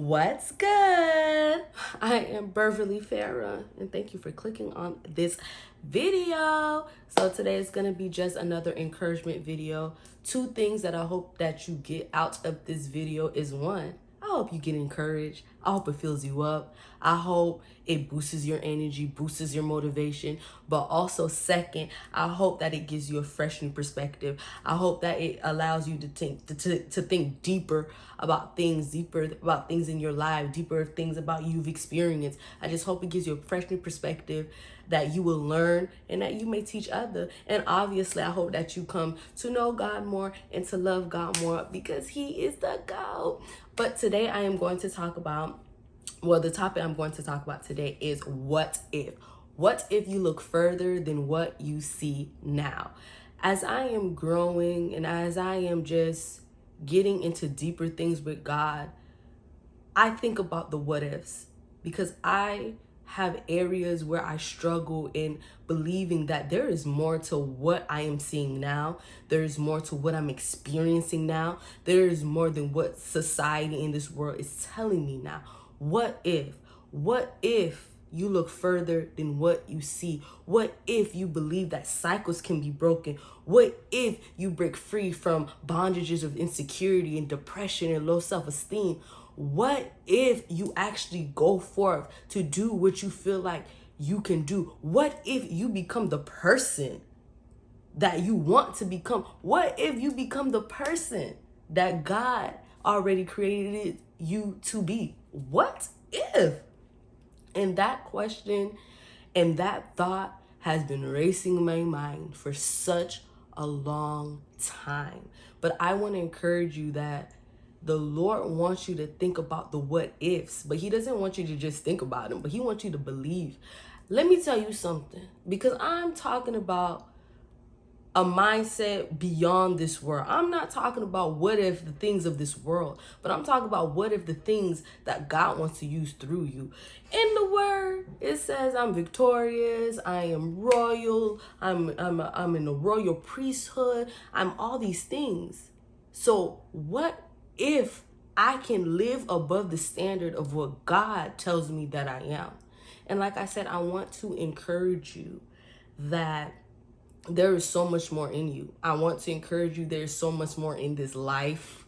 What's good? I am Beverly Farrah, and thank you for clicking on this video. So today is going to be just another encouragement video. Two things that I hope that you get out of this video is one, I hope you get encouraged. I hope it fills you up. I hope it boosts your energy, boosts your motivation. But also second, I hope that it gives you a fresh new perspective. I hope that it allows you to think deeper about things in your life, deeper things about you've experienced. I just hope it gives you a fresh new perspective that you will learn and that you may teach other. And obviously, I hope that you come to know God more and to love God more because He is the GOAT. But today I am going to talk about, the topic I'm going to talk about today is what if? What if you look further than what you see now? As I am growing and as I am just getting into deeper things with God, I think about the what ifs because I have areas where I struggle in believing that there is more to what I am seeing now. There is more to what I'm experiencing now. There is more than what society in this world is telling me now. What if? What if you look further than what you see? What if you believe that cycles can be broken? What if you break free from bondages of insecurity and depression and low self-esteem? What if you actually go forth to do what you feel like you can do? What if you become the person that you want to become? What if you become the person that God already created you to be? What if? And that question and that thought has been racing my mind for such a long time. But I want to encourage you that the Lord wants you to think about the what ifs, but He doesn't want you to just think about them, but He wants you to believe. Let me tell you something, because I'm talking about a mindset beyond this world. I'm not talking about what if the things of this world, but I'm talking about what if the things that God wants to use through you. In the word, it says I'm victorious, I am royal, I'm in the royal priesthood, I'm all these things. So what if I can live above the standard of what God tells me that I am? And like I said, I want to encourage you that there is so much more in you. I want to encourage you, there's so much more in this life.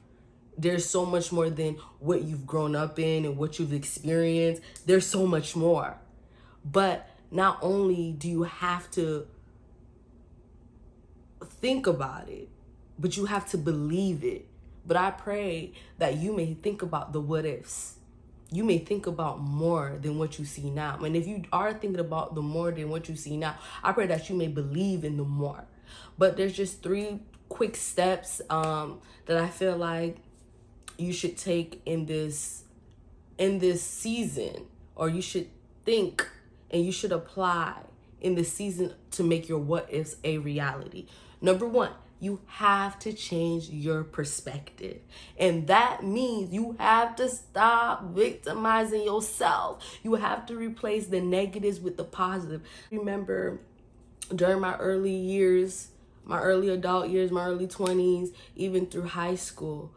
There's so much more than what you've grown up in and what you've experienced. There's so much more. But not only do you have to think about it, but you have to believe it. But I pray that you may think about the what ifs. You may think about more than what you see now. And if you are thinking about the more than what you see now, I pray that you may believe in the more. But there's just 3 quick steps that I feel like you should take in this season, or you should think and you should apply in this season to make your what ifs a reality. Number 1, you have to change your perspective. And that means you have to stop victimizing yourself. You have to replace the negatives with the positive. Remember, during my early years, my early adult years, my early 20s, even through high school,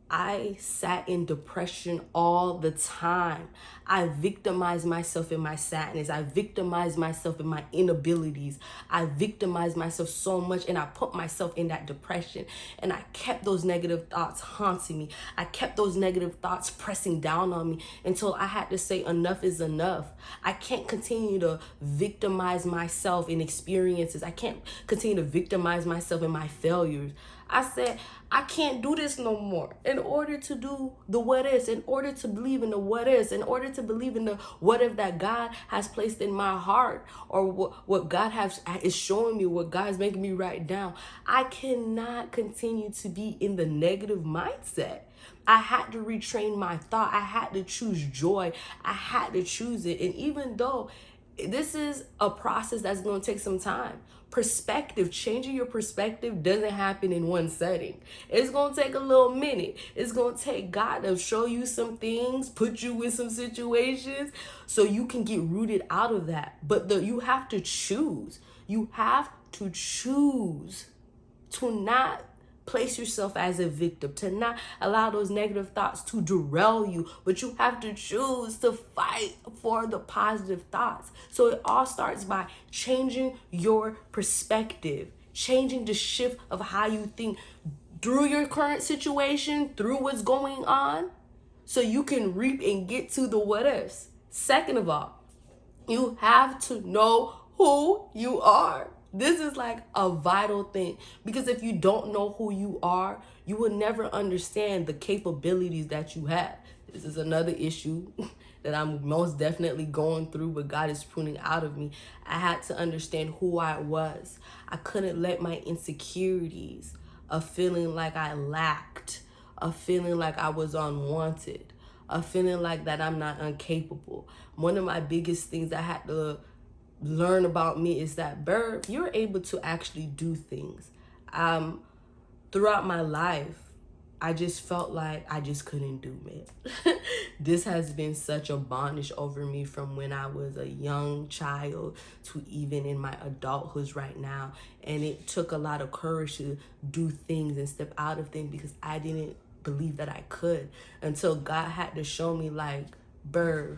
I sat in depression all the time. I victimized myself in my sadness. I victimized myself in my inabilities. I victimized myself so much, and I put myself in that depression. And I kept those negative thoughts haunting me. I kept those negative thoughts pressing down on me until I had to say enough is enough. I can't continue to victimize myself in experiences. I can't continue to victimize myself in my failures. I said, I can't do this no more. In order to do the what is, in order to believe in the what is, in order to believe in the what if that God has placed in my heart, or what God is showing me, what God is making me write down, I cannot continue to be in the negative mindset. I had to retrain my thought. I had to choose joy. I had to choose it. And even though this is a process that's going to take some time, perspective, changing your perspective doesn't happen in one setting. It's going to take a little minute. It's going to take God to show you some things, put you in some situations so you can get rooted out of that. But you have to choose. You have to choose to not place yourself as a victim, to not allow those negative thoughts to derail you, but you have to choose to fight for the positive thoughts. So it all starts by changing your perspective, changing the shift of how you think through your current situation, through what's going on, so you can reap and get to the what ifs. Second of all, you have to know who you are. This is like a vital thing, because if you don't know who you are, you will never understand the capabilities that you have. This is another issue that I'm most definitely going through, but God is pruning out of me. I had to understand who I was. I couldn't let my insecurities of feeling like I lacked, of feeling like I was unwanted, of feeling like that I'm not incapable. One of my biggest things I had to learn about me is that, Berv, you're able to actually do things. Throughout my life, I just felt like I just couldn't do it. This has been such a bondage over me from when I was a young child to even in my adulthood right now. And it took a lot of courage to do things and step out of things, because I didn't believe that I could, until God had to show me, like, Berv,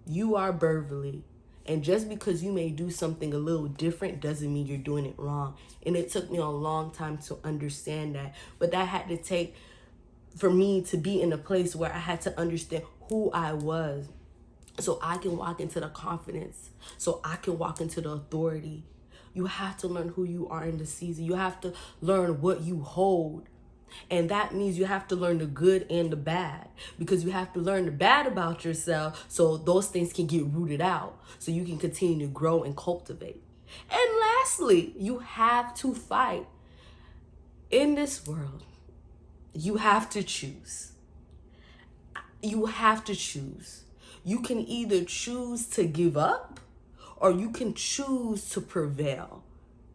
you are Beverly. And just because you may do something a little different doesn't mean you're doing it wrong. And it took me a long time to understand that. But that had to take for me to be in a place where I had to understand who I was, so I can walk into the confidence, so I can walk into the authority. You have to learn who you are in the season. You have to learn what you hold. And that means you have to learn the good and the bad, because you have to learn the bad about yourself so those things can get rooted out, so you can continue to grow and cultivate. And lastly, you have to fight. In this world, you have to choose. You have to choose. You can either choose to give up, or you can choose to prevail.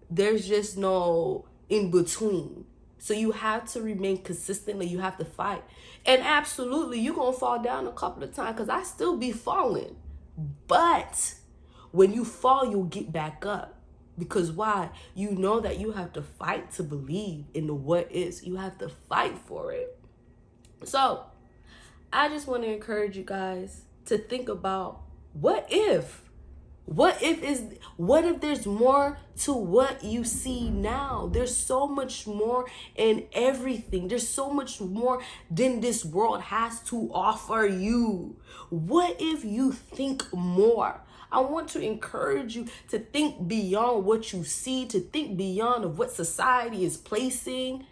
There's just no in between. So you have to remain consistently. You have to fight. And absolutely, you're going to fall down a couple of times, because I still be falling. But when you fall, you'll get back up. Because why? You know that you have to fight to believe in the what is. You have to fight for it. So I just want to encourage you guys to think about, what if? What if there's more to what you see now? There's so much more in everything. There's so much more than this world has to offer you. What if you think more? I want to encourage you to think beyond what you see, to think beyond of what society is placing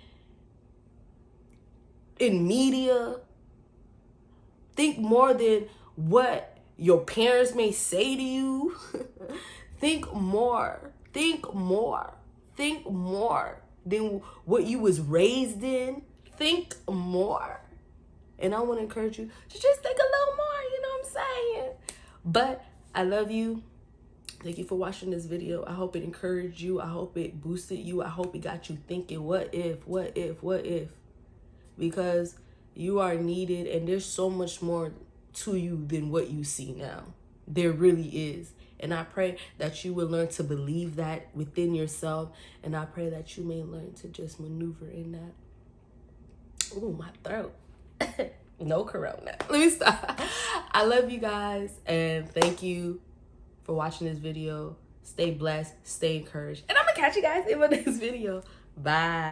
in media. Think more than what your parents may say to you. Think more. Think more. Think more than what you was raised in. Think more. And I want to encourage you to just think a little more, you know what I'm saying? But I love you. Thank you for watching this video. I hope it encouraged you. I hope it boosted you. I hope it got you thinking, what if, what if, what if? Because you are needed, and there's so much more to you than what you see now. There really is. And I pray that you will learn to believe that within yourself. And I pray that you may learn to just maneuver in that. Ooh, my throat. No corona. Let me stop. I love you guys. And thank you for watching this video. Stay blessed. Stay encouraged. And I'm going to catch you guys in my next video. Bye.